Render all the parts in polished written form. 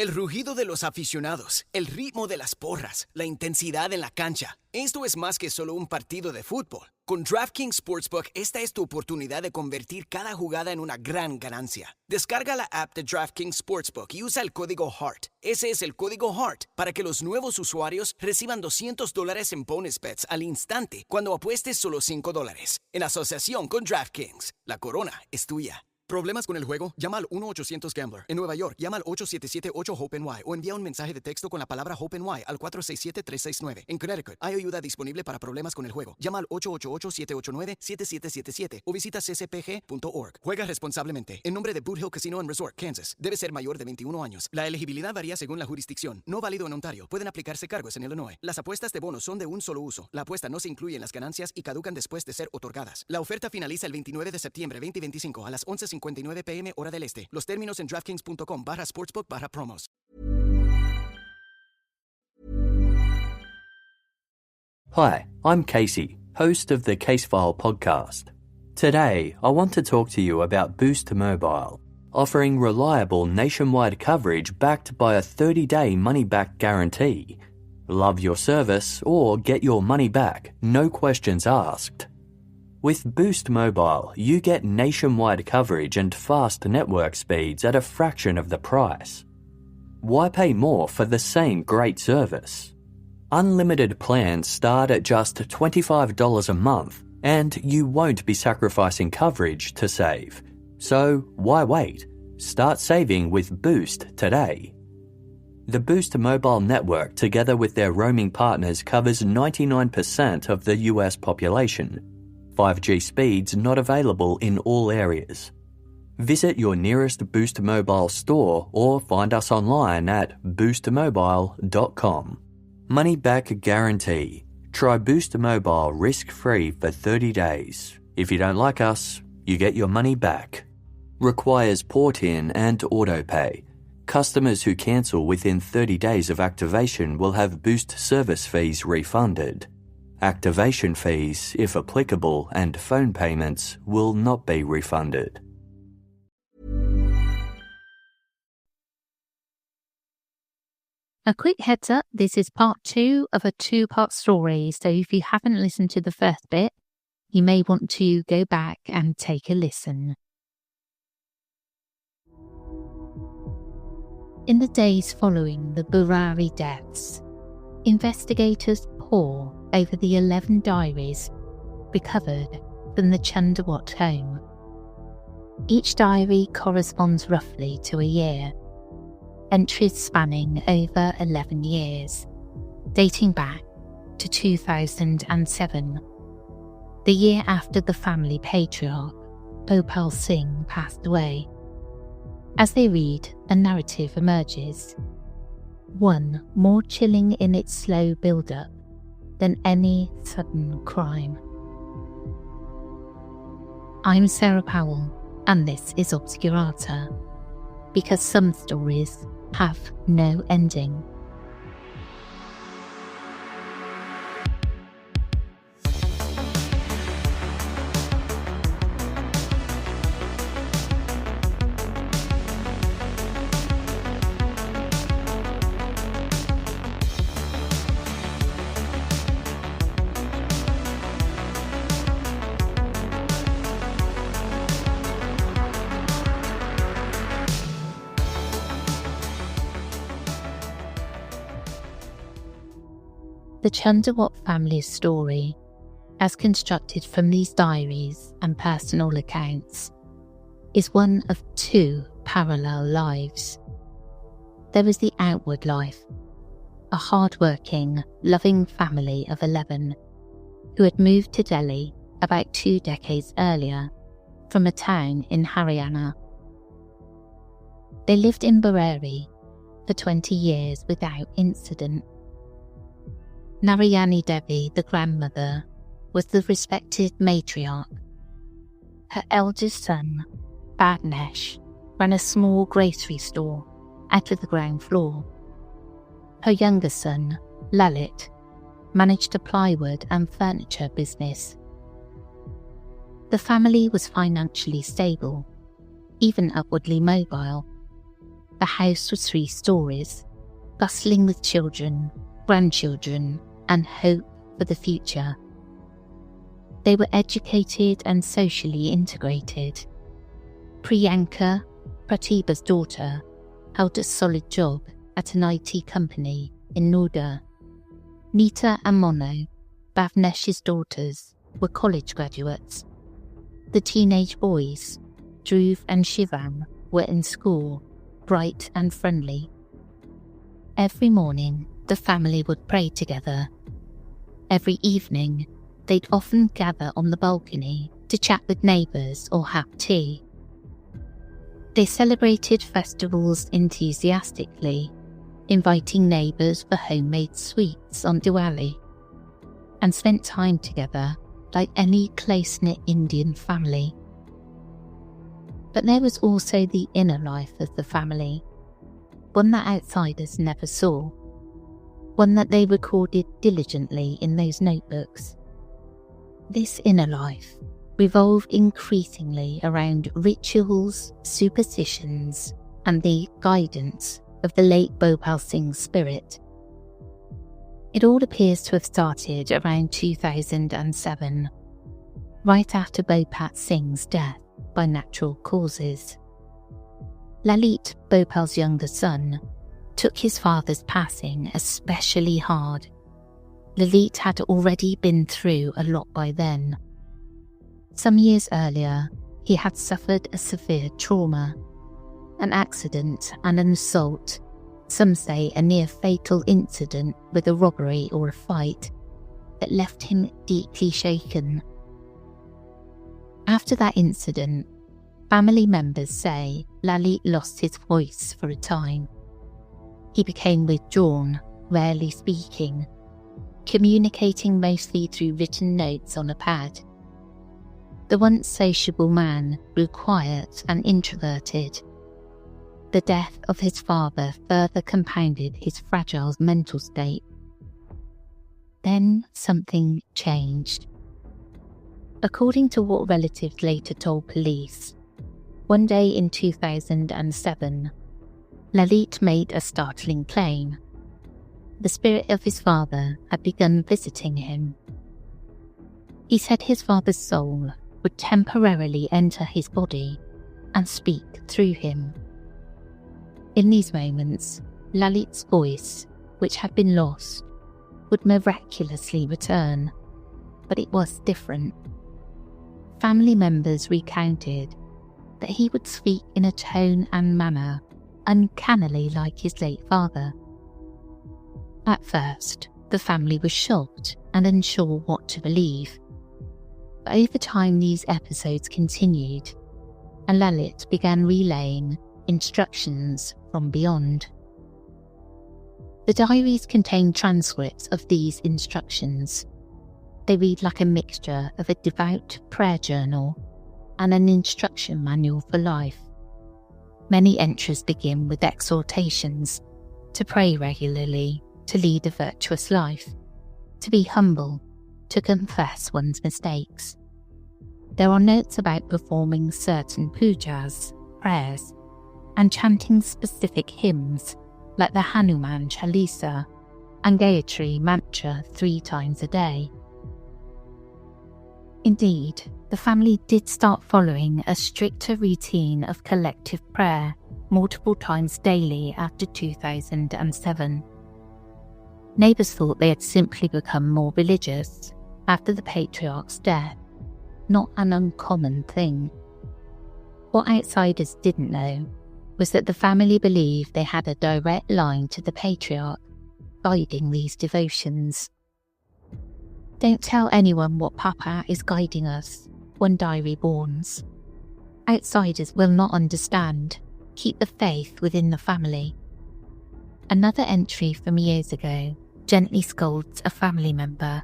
El rugido de los aficionados, el ritmo de las porras, la intensidad en la cancha. Esto es más que solo un partido de fútbol. Con DraftKings Sportsbook, esta es tu oportunidad de convertir cada jugada en una gran ganancia. Descarga la app de DraftKings Sportsbook y usa el código HEART. Ese es el código HEART para que los nuevos usuarios reciban $200 en bonus bets al instante cuando apuestes solo $5. En asociación con DraftKings, la corona es tuya. ¿Problemas con el juego? Llama al 1-800-GAMBLER. En Nueva York, llama al 877-8-HOPE-NY o envía un mensaje de texto con la palabra HOPE-NY al 467-369. En Connecticut, hay ayuda disponible para problemas con el juego. Llama al 888-789-7777 o visita ccpg.org. Juega responsablemente. En nombre de Boot Hill Casino Resort, Kansas. Debe ser mayor de 21 años. La elegibilidad varía según la jurisdicción. No válido en Ontario. Pueden aplicarse cargos en Illinois. Las apuestas de bonos son de un solo uso. La apuesta no se incluye en las ganancias y caducan después de ser otorgadas. La oferta finaliza el 29 de septiembre 2025 a las 11:59 p.m. hora del este. Los términos en DraftKings.com/sportsbook/promos. Hi, I'm Casey, host of the Casefile podcast. Today, I want to talk to you about Boost Mobile, offering reliable nationwide coverage backed by a 30-day money-back guarantee. Love your service or get your money back, no questions asked. With Boost Mobile, you get nationwide coverage and fast network speeds at a fraction of the price. Why pay more for the same great service? Unlimited plans start at just $25 a month, and you won't be sacrificing coverage to save. So why wait? Start saving with Boost today. The Boost Mobile network, together with their roaming partners, covers 99% of the US population. 5G speeds not available in all areas. Visit your nearest Boost Mobile store or find us online at boostmobile.com. Money back guarantee. Try Boost Mobile risk-free for 30 days. If you don't like us, you get your money back. Requires port-in and auto-pay. Customers who cancel within 30 days of activation will have Boost service fees refunded. Activation fees, if applicable, and phone payments will not be refunded. A quick heads up, this is part 2 of a 2-part story, so if you haven't listened to the first bit, you may want to go back and take a listen. In the days following the Burari deaths, investigators pore over the 11 diaries recovered from the Chundawat home. Each diary corresponds roughly to a year, entries spanning over 11 years, dating back to 2007, the year after the family patriarch, Gopal Singh, passed away. As they read, a narrative emerges, one more chilling in its slow build-up than any sudden crime. I'm Sarah Powell, and this is Obscurata, because some stories have no ending. The Chundawat family's story, as constructed from these diaries and personal accounts, is one of 2 parallel lives. There is the outward life, a hard-working, loving family of 11 who had moved to Delhi about 2 decades earlier from a town in Haryana. They lived in Burari for 20 years without incident. Narayani Devi, the grandmother, was the respected matriarch. Her eldest son, Badnesh, ran a small grocery store out of the ground floor. Her younger son, Lalit, managed a plywood and furniture business. The family was financially stable, even upwardly mobile, The house was 3 stories, bustling with children, grandchildren, and hope for the future. They were educated and socially integrated. Priyanka, Pratibha's daughter, held a solid job at an IT company in Noida. Nita and Mono, Bhavnesh's daughters, were college graduates. The teenage boys, Dhruv and Shivam, were in school, bright and friendly. Every morning, the family would pray together. Every evening, they'd often gather on the balcony to chat with neighbours or have tea. They celebrated festivals enthusiastically, inviting neighbours for homemade sweets on Diwali, and spent time together like any close-knit Indian family. But there was also the inner life of the family, one that outsiders never saw, one that they recorded diligently in those notebooks. This inner life revolved increasingly around rituals, superstitions, and the guidance of the late Bhopal Singh's spirit. It all appears to have started around 2007, right after Bhopal Singh's death by natural causes. Lalit, Bhopal's younger son, took his father's passing especially hard. Lalit had already been through a lot by then. Some years earlier, he had suffered a severe trauma, an accident and an assault, some say a near-fatal incident with a robbery or a fight, that left him deeply shaken. After that incident, family members say Lalit lost his voice for a time. He became withdrawn, rarely speaking, communicating mostly through written notes on a pad. The once sociable man grew quiet and introverted. The death of his father further compounded his fragile mental state. Then something changed. According to what relatives later told police, one day in 2007, Lalit made a startling claim. The spirit of his father had begun visiting him. He said his father's soul would temporarily enter his body and speak through him. In these moments, Lalit's voice, which had been lost, would miraculously return, but it was different. Family members recounted that he would speak in a tone and manner uncannily like his late father. At first, the family was shocked and unsure what to believe. But over time these episodes continued, and Lalit began relaying instructions from beyond. The diaries contain transcripts of these instructions. They read like a mixture of a devout prayer journal and an instruction manual for life. Many entries begin with exhortations to pray regularly, to lead a virtuous life, to be humble, to confess one's mistakes. There are notes about performing certain pujas, prayers, and chanting specific hymns like the Hanuman Chalisa and Gayatri mantra 3 times a day. Indeed, the family did start following a stricter routine of collective prayer multiple times daily after 2007. Neighbours thought they had simply become more religious after the patriarch's death, not an uncommon thing. What outsiders didn't know was that the family believed they had a direct line to the patriarch, guiding these devotions. "Don't tell anyone what Papa is guiding us," one diary warns. "Outsiders will not understand. Keep the faith within the family." Another entry from years ago gently scolds a family member.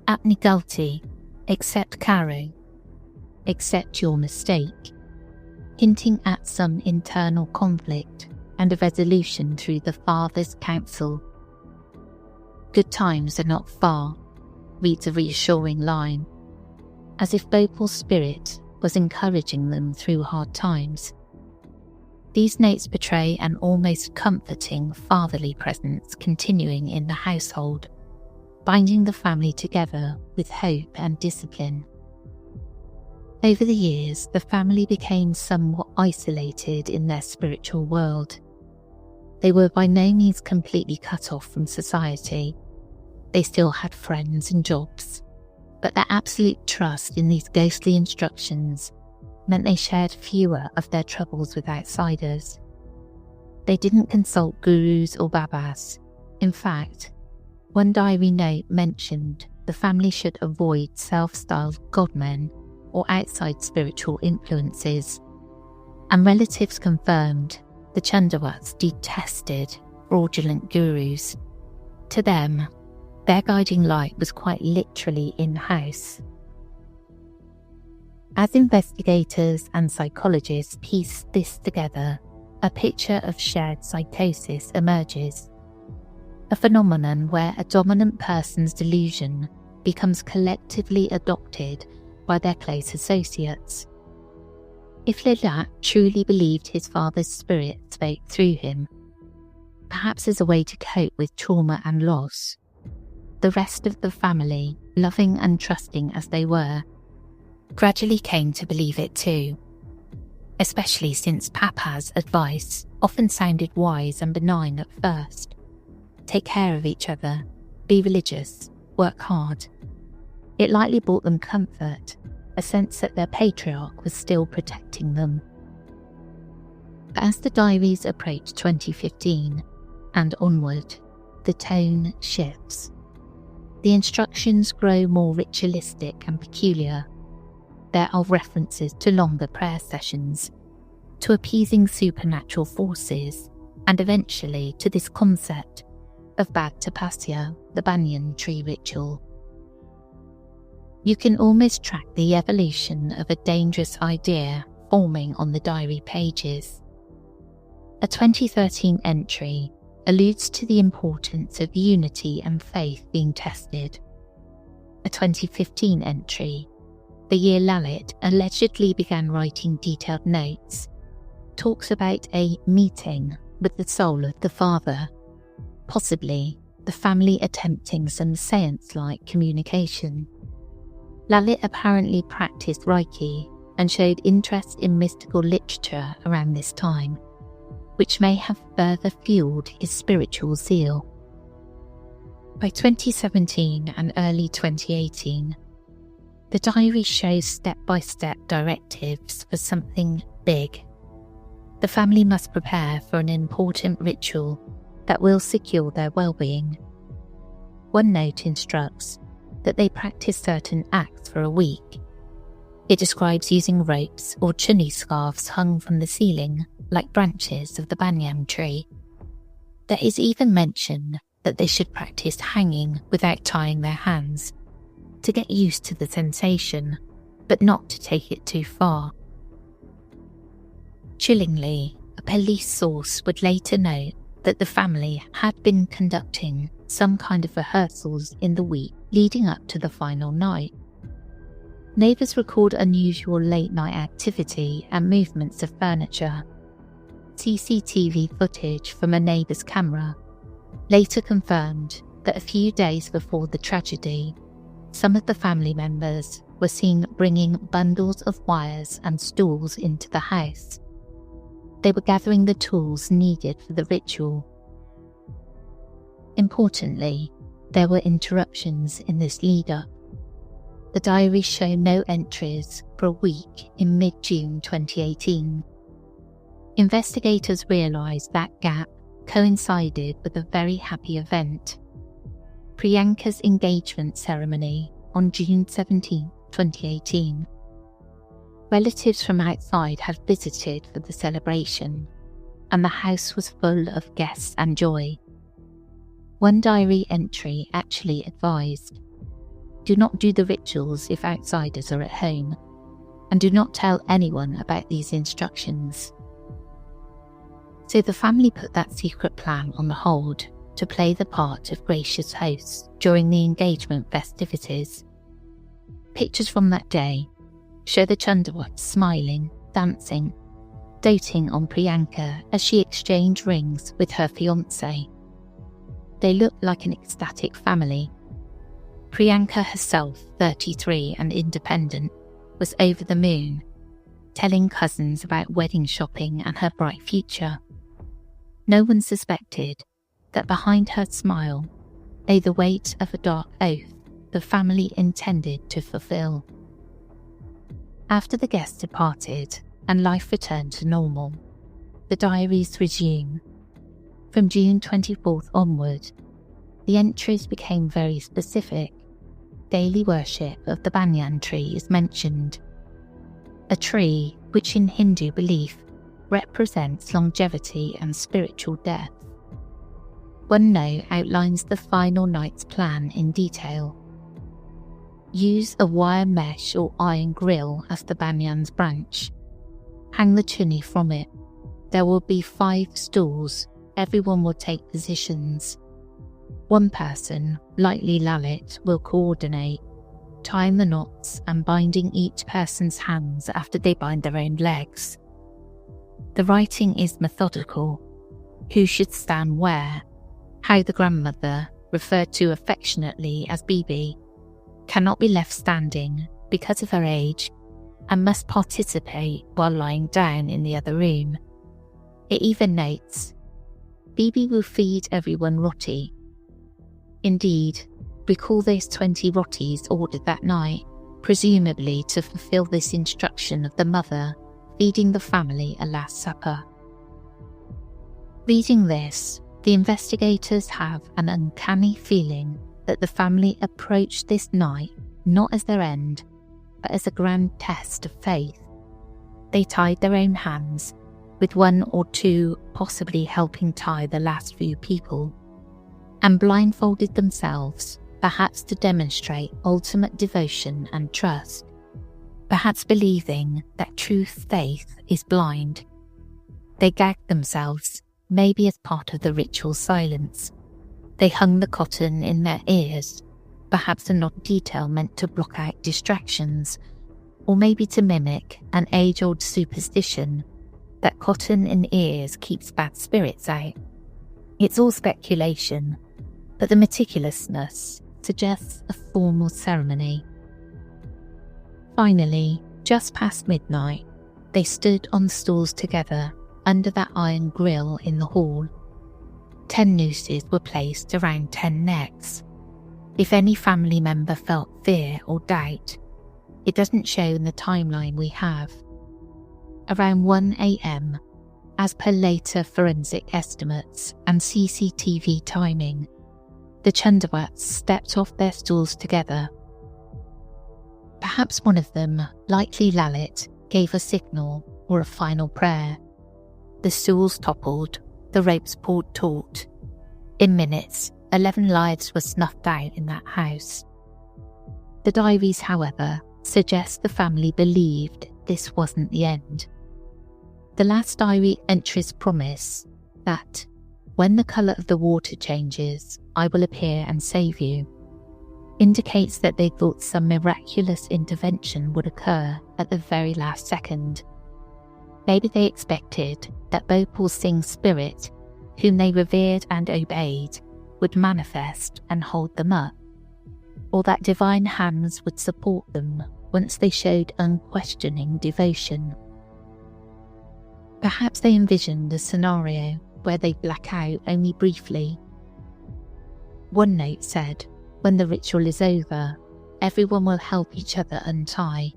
"Apni galti, accept karo, accept your mistake," hinting at some internal conflict and a resolution through the father's counsel. "Good times are not far," reads a reassuring line, as if Bhopal's spirit was encouraging them through hard times. These notes portray an almost comforting fatherly presence continuing in the household, binding the family together with hope and discipline. Over the years, the family became somewhat isolated in their spiritual world. They were by no means completely cut off from society. They still had friends and jobs, but their absolute trust in these ghostly instructions meant they shared fewer of their troubles with outsiders. They didn't consult gurus or babas. In fact, one diary note mentioned the family should avoid self-styled godmen or outside spiritual influences, and relatives confirmed the Chandawats detested fraudulent gurus. To them, their guiding light was quite literally in-house. As investigators and psychologists piece this together, a picture of shared psychosis emerges, a phenomenon where a dominant person's delusion becomes collectively adopted by their close associates. If Lilat truly believed his father's spirit spoke through him, perhaps as a way to cope with trauma and loss, the rest of the family, loving and trusting as they were, gradually came to believe it too, especially since Papa's advice often sounded wise and benign at first. Take care of each other, be religious, work hard. It likely brought them comfort, a sense that their patriarch was still protecting them. But as the diaries approach 2015 and onward, the tone shifts. The instructions grow more ritualistic and peculiar. There are references to longer prayer sessions, to appeasing supernatural forces, and eventually to this concept of Bag Tapasya, the banyan tree ritual. You can almost track the evolution of a dangerous idea forming on the diary pages. A 2013 entry alludes to the importance of unity and faith being tested. A 2015 entry, the year Lalit allegedly began writing detailed notes, talks about a meeting with the soul of the father, possibly the family attempting some seance-like communication. Lalit apparently practiced Reiki and showed interest in mystical literature around this time, which may have further fueled his spiritual zeal. By 2017 and early 2018, the diary shows step-by-step directives for something big. The family must prepare for an important ritual that will secure their well-being. One note instructs that they practice certain acts for a week. It describes using ropes or chunni scarves hung from the ceiling like branches of the banyan tree. There is even mention that they should practice hanging without tying their hands, to get used to the sensation, but not to take it too far. Chillingly, a police source would later note that the family had been conducting some kind of rehearsals in the week leading up to the final night. Neighbours record unusual late-night activity and movements of furniture. CCTV footage from a neighbour's camera later confirmed that a few days before the tragedy, some of the family members were seen bringing bundles of wires and stools into the house. They were gathering the tools needed for the ritual. Importantly, there were interruptions in this lead-up. The diaries show no entries for a week in mid-June 2018. Investigators realised that gap coincided with a very happy event, Priyanka's engagement ceremony on June 17, 2018. Relatives from outside had visited for the celebration, and the house was full of guests and joy. One diary entry actually advised, "Do not do the rituals if outsiders are at home, and do not tell anyone about these instructions." So the family put that secret plan on hold to play the part of gracious hosts during the engagement festivities. Pictures from that day show the Chandawats smiling, dancing, doting on Priyanka as she exchanged rings with her fiancé. They looked like an ecstatic family. Priyanka herself, 33 and independent, was over the moon, telling cousins about wedding shopping and her bright future. No one suspected that behind her smile lay the weight of a dark oath the family intended to fulfill. After the guests departed and life returned to normal, the diaries resume. From June 24th onward, the entries became very specific. Daily worship of the banyan tree is mentioned, a tree which in Hindu belief represents longevity and spiritual depth. One note outlines the final night's plan in detail. Use a wire mesh or iron grill as the banyan's branch. Hang the chunni from it. There will be 5 stools. Everyone will take positions. One person, likely Lalit, will coordinate, tying the knots and binding each person's hands after they bind their own legs. The writing is methodical. Who should stand where? How the grandmother, referred to affectionately as Bibi, cannot be left standing because of her age and must participate while lying down in the other room. It even notes, Bibi will feed everyone roti. Indeed, recall those 20 rotis ordered that night, presumably to fulfill this instruction of the mother feeding the family a last supper. Reading this, the investigators have an uncanny feeling that the family approached this night not as their end, but as a grand test of faith. They tied their own hands, with 1 or 2 possibly helping tie the last few people, and blindfolded themselves, perhaps to demonstrate ultimate devotion and trust, perhaps believing that true faith is blind. They gagged themselves, maybe as part of the ritual silence. They hung the cotton in their ears, perhaps an odd detail meant to block out distractions, or maybe to mimic an age-old superstition that cotton in ears keeps bad spirits out. It's all speculation, but the meticulousness suggests a formal ceremony. Finally, just past midnight, they stood on stools together under that iron grill in the hall. 10 nooses were placed around 10 necks. If any family member felt fear or doubt, it doesn't show in the timeline we have. Around 1 a.m, as per later forensic estimates and CCTV timing, the Chandawats stepped off their stools together. Perhaps one of them, likely Lalit, gave a signal or a final prayer. The stools toppled, the ropes pulled taut. In minutes, 11 lives were snuffed out in that house. The diaries, however, suggest the family believed this wasn't the end. The last diary entries promise that, when the colour of the water changes, I will appear and save you, indicates that they thought some miraculous intervention would occur at the very last second. Maybe they expected that Bhopal Singh's spirit, whom they revered and obeyed, would manifest and hold them up, or that divine hands would support them once they showed unquestioning devotion. Perhaps they envisioned a scenario where they black out only briefly. One note said, when the ritual is over, everyone will help each other untie.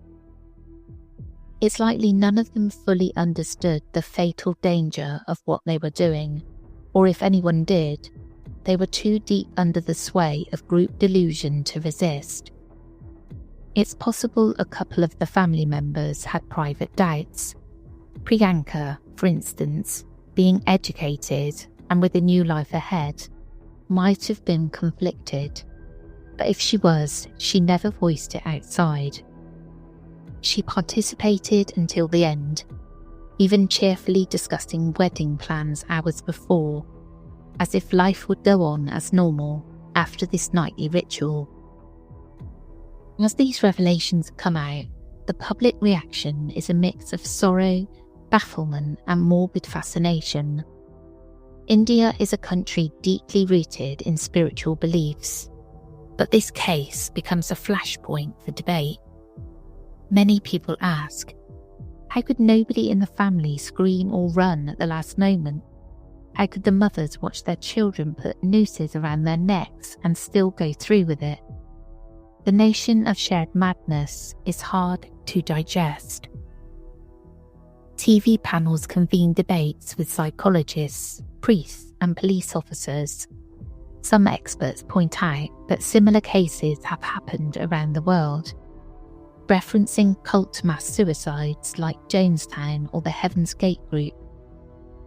It's likely none of them fully understood the fatal danger of what they were doing, or if anyone did, they were too deep under the sway of group delusion to resist. It's possible a couple of the family members had private doubts. Priyanka, for instance, being educated and with a new life ahead, might have been conflicted. But if she was, she never voiced it outside. She participated until the end, even cheerfully discussing wedding plans hours before, as if life would go on as normal after this nightly ritual. As these revelations come out, the public reaction is a mix of sorrow, bafflement and morbid fascination. India is a country deeply rooted in spiritual beliefs, but this case becomes a flashpoint for debate. Many people ask, how could nobody in the family scream or run at the last moment? How could the mothers watch their children put nooses around their necks and still go through with it? The notion of shared madness is hard to digest. TV panels convene debates with psychologists, priests and police officers. Some experts point out that similar cases have happened around the world, referencing cult mass suicides like Jonestown or the Heaven's Gate group,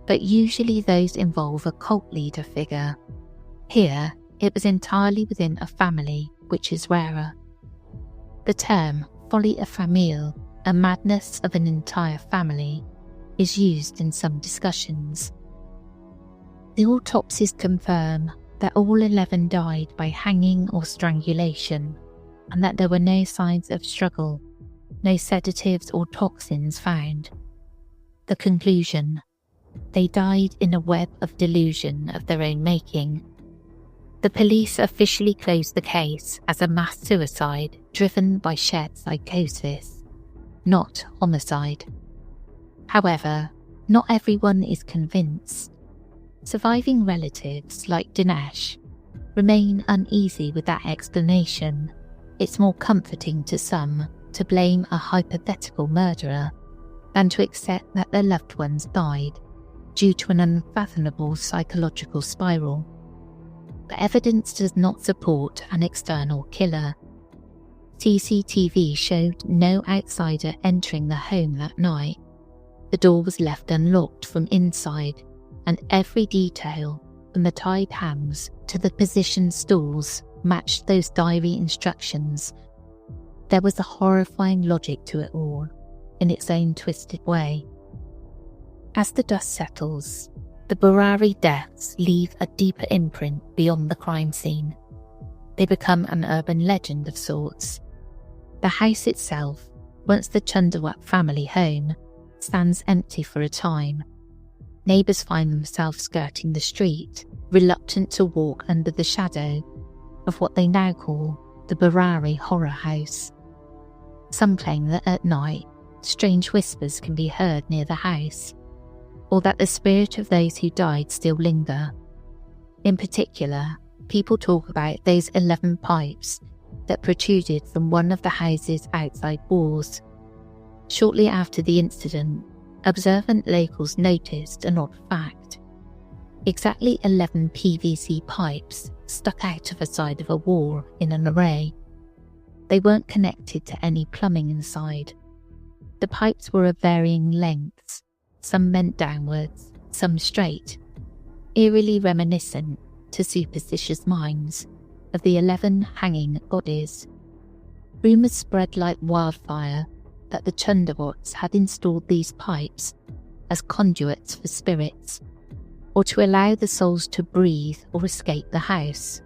but usually those involve a cult leader figure. Here, it was entirely within a family, which is rarer. The term folie à famille, a madness of an entire family, is used in some discussions. The autopsies confirm that all 11 died by hanging or strangulation, and that there were no signs of struggle, no sedatives or toxins found. The conclusion: they died in a web of delusion of their own making. The police officially closed the case as a mass suicide driven by shared psychosis, not homicide. However, not everyone is convinced. Surviving relatives like Dinesh remain uneasy with that explanation. It's more comforting to some to blame a hypothetical murderer than to accept that their loved ones died due to an unfathomable psychological spiral. The evidence does not support an external killer. CCTV showed no outsider entering the home that night. The door was left unlocked from inside, and every detail, from the tied hands to the positioned stools, matched those diary instructions. There was a horrifying logic to it all, in its own twisted way. As the dust settles, the Burari deaths leave a deeper imprint beyond the crime scene. They become an urban legend of sorts. The house itself, once the Chundawat family home, stands empty for a time. Neighbours find themselves skirting the street, reluctant to walk under the shadow of what they now call the Burari horror house. Some claim that at night, strange whispers can be heard near the house, or that the spirit of those who died still linger. In particular, people talk about those 11 pipes that protruded from one of the house's outside walls. Shortly after the incident, observant locals noticed an odd fact. Exactly 11 PVC pipes stuck out of the side of a wall in an array. They weren't connected to any plumbing inside. The pipes were of varying lengths, some bent downwards, some straight, eerily reminiscent to superstitious minds of the 11 hanging bodies. Rumours spread like wildfire that the Chundawats had installed these pipes as conduits for spirits, or to allow the souls to breathe or escape the house.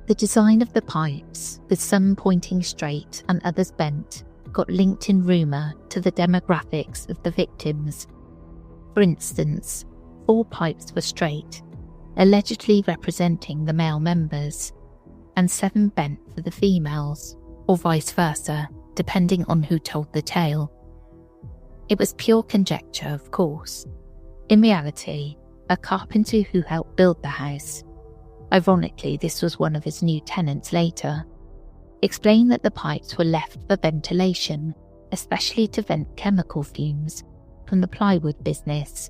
The design of the pipes, with some pointing straight and others bent, got linked in rumour to the demographics of the victims. For instance, 4 pipes were straight, allegedly representing the male members, and 7 bent for the females, or vice versa, depending on who told the tale. It was pure conjecture, of course. In reality, a carpenter who helped build the house, ironically this was one of his new tenants later, explained that the pipes were left for ventilation, especially to vent chemical fumes from the plywood business.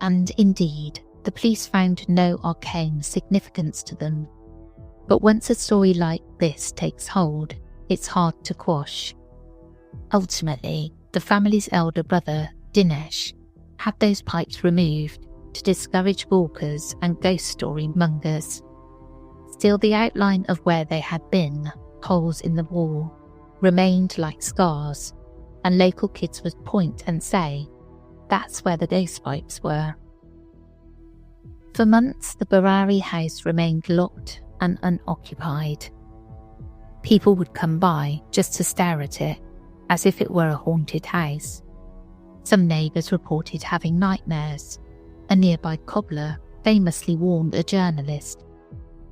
And indeed, the police found no arcane significance to them. But once a story like this takes hold, it's hard to quash. Ultimately, the family's elder brother, Dinesh, had those pipes removed to discourage walkers and ghost story mongers. Still, the outline of where they had been, holes in the wall, remained like scars, and local kids would point and say, that's where the ghost pipes were. For months, the Burari house remained locked and unoccupied. People would come by just to stare at it, as if it were a haunted house, Some neighbours reported having nightmares. A nearby cobbler famously warned a journalist,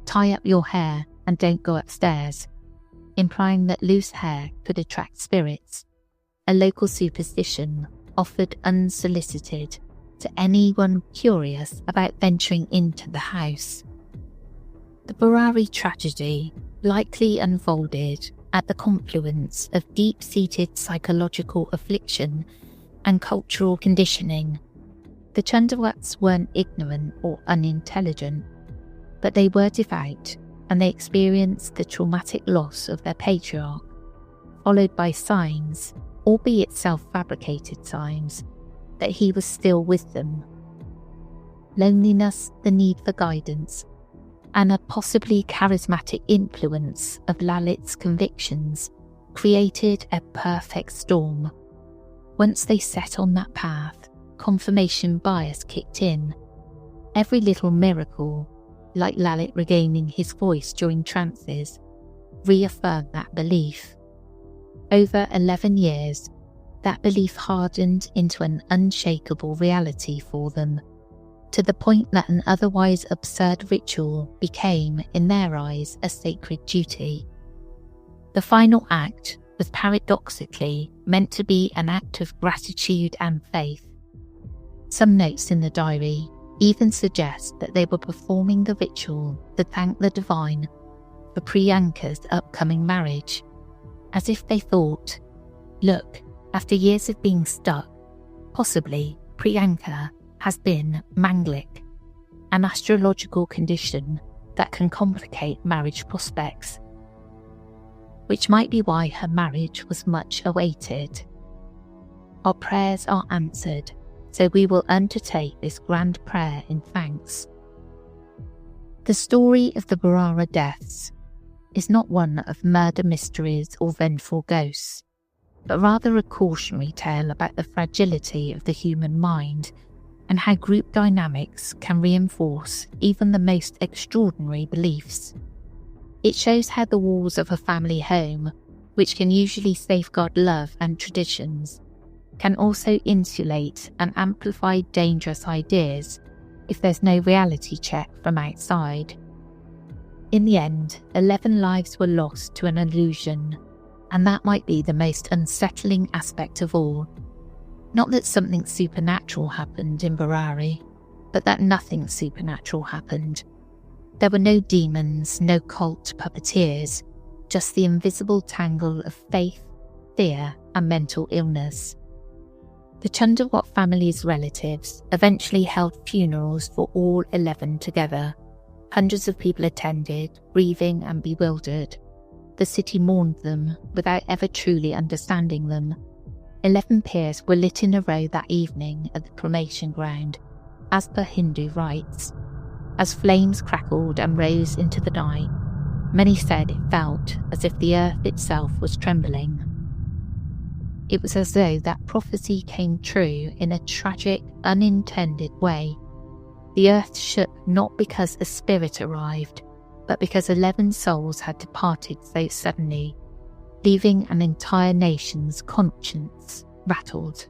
"Tie up your hair and don't go upstairs," implying that loose hair could attract spirits, a local superstition offered unsolicited to anyone curious about venturing into the house. The Burari tragedy likely unfolded at the confluence of deep-seated psychological affliction and cultural conditioning. The Chandawats weren't ignorant or unintelligent, but they were devout, and they experienced the traumatic loss of their patriarch, followed by signs, albeit self-fabricated signs, that he was still with them. Loneliness, the need for guidance, and a possibly charismatic influence of Lalit's convictions created a perfect storm. Once they set on that path, confirmation bias kicked in. Every little miracle, like Lalit regaining his voice during trances, reaffirmed that belief. Over 11 years, that belief hardened into an unshakable reality for them, to the point that an otherwise absurd ritual became, in their eyes, a sacred duty. The final act was paradoxically meant to be an act of gratitude and faith. Some notes in the diary even suggest that they were performing the ritual to thank the divine for Priyanka's upcoming marriage, as if they thought, look, after years of being stuck, possibly Priyanka has been Manglik, an astrological condition that can complicate marriage prospects, which might be why her marriage was much awaited. Our prayers are answered, so we will undertake this grand prayer in thanks. The story of the Burari deaths is not one of murder mysteries or vengeful ghosts, but rather a cautionary tale about the fragility of the human mind and how group dynamics can reinforce even the most extraordinary beliefs. It shows how the walls of a family home, which can usually safeguard love and traditions, can also insulate and amplify dangerous ideas if there's no reality check from outside. In the end, 11 lives were lost to an illusion, and that might be the most unsettling aspect of all. Not that something supernatural happened in Burari, but that nothing supernatural happened. There were no demons, no cult puppeteers, just the invisible tangle of faith, fear, and mental illness. The Chandawat family's relatives eventually held funerals for all 11 together. Hundreds of people attended, grieving and bewildered. The city mourned them without ever truly understanding them. 11 pyres were lit in a row that evening at the cremation ground, as per Hindu rites. As flames crackled and rose into the night, many said it felt as if the earth itself was trembling. It was as though that prophecy came true in a tragic, unintended way. The earth shook not because a spirit arrived, but because 11 souls had departed so suddenly, leaving an entire nation's conscience rattled.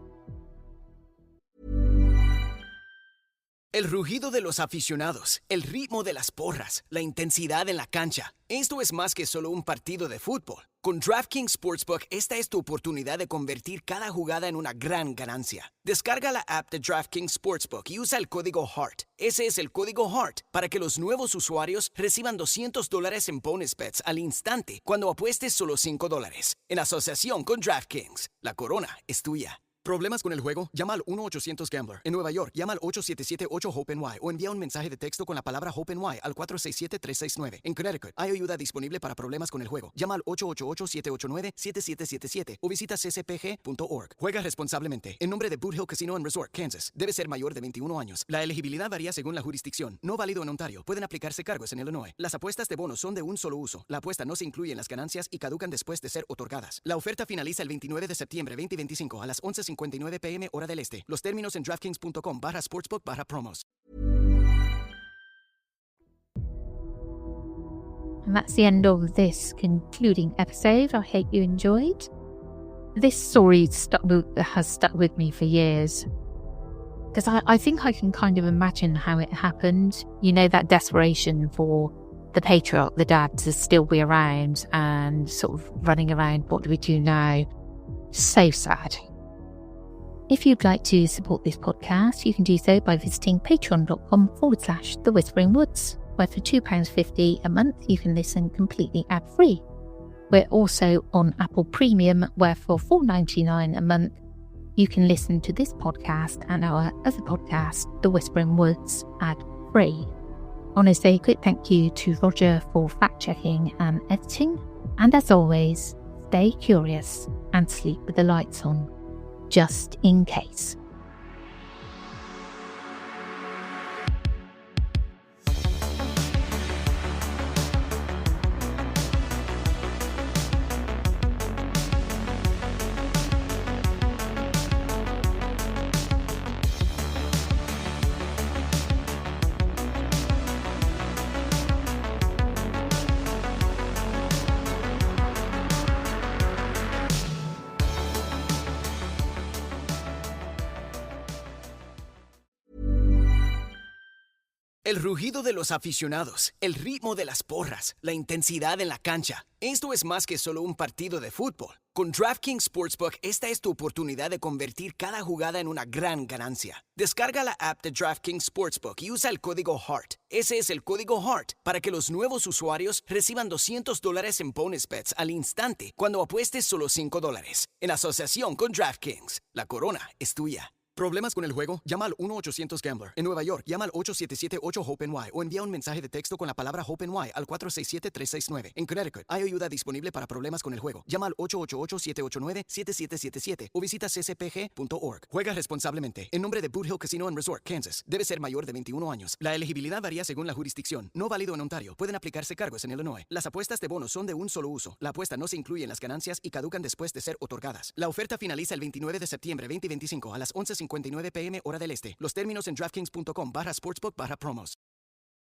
El rugido de los aficionados, el ritmo de las porras, la intensidad en la cancha. Esto es más que solo un partido de fútbol. Con DraftKings Sportsbook, esta es tu oportunidad de convertir cada jugada en una gran ganancia. Descarga la app de DraftKings Sportsbook y usa el código HEART. Ese es el código HEART para que los nuevos usuarios reciban $200 en bonus bets al instante cuando apuestes solo $5. En asociación con DraftKings, la corona es tuya. ¿Problemas con el juego? Llama al 1-800-GAMBLER. En Nueva York, llama al 877-8-HOPE-NY o envía un mensaje de texto con la palabra HOPE-NY al 467-369. En Connecticut, hay ayuda disponible para problemas con el juego. Llama al 888-789-7777 o visita ccpg.org. Juega responsablemente. En nombre de Boot Hill Casino and Resort, Kansas. Debe ser mayor de 21 años. La elegibilidad varía según la jurisdicción. No válido en Ontario. Pueden aplicarse cargos en Illinois. Las apuestas de bonos son de un solo uso. La apuesta no se incluye en las ganancias y caducan después de ser otorgadas. La oferta finaliza el 29 de septiembre 2025 a las 11:59 p.m. hora del este. Los términos en DraftKings.com/sportsbook/promos. And that's the end of this concluding episode. I hope you enjoyed. this story has stuck with me for years. Because I think I can kind of imagine how it happened. You know, that desperation for the patriarch, the dad, to still be around and sort of running around, what do we do now? So sad. If you'd like to support this podcast, you can do so by visiting patreon.com/The Whispering Woods, where for £2.50 a month you can listen completely ad-free. We're also on Apple Premium, where for $4.99 a month you can listen to this podcast and our other podcast, The Whispering Woods, ad-free. I want to say a quick thank you to Roger for fact-checking and editing. And as always, stay curious and sleep with the lights on, just in case. El rugido de los aficionados, el ritmo de las porras, la intensidad en la cancha. Esto es más que solo un partido de fútbol. Con DraftKings Sportsbook, esta es tu oportunidad de convertir cada jugada en una gran ganancia. Descarga la app de DraftKings Sportsbook y usa el código HEART. Ese es el código HEART para que los nuevos usuarios reciban $200 en bonus bets al instante cuando apuestes solo $5. En asociación con DraftKings, la corona es tuya. ¿Problemas con el juego? Llama al 1-800-GAMBLER. En Nueva York, llama al 877-8-HOPE-NY o envía un mensaje de texto con la palabra HOPE-NY al 467-369. En Connecticut, hay ayuda disponible para problemas con el juego. Llama al 888-789-7777 o visita ccpg.org. Juega responsablemente. En nombre de Boot Hill Casino and Resort, Kansas. Debe ser mayor de 21 años. La elegibilidad varía según la jurisdicción. No válido en Ontario. Pueden aplicarse cargos en Illinois. Las apuestas de bonos son de un solo uso. La apuesta no se incluye en las ganancias y caducan después de ser otorgadas. La oferta finaliza el 29 de septiembre 2025 a las 11:59 p.m. hora del este. Los términos en DraftKings.com/sportsbook/promos.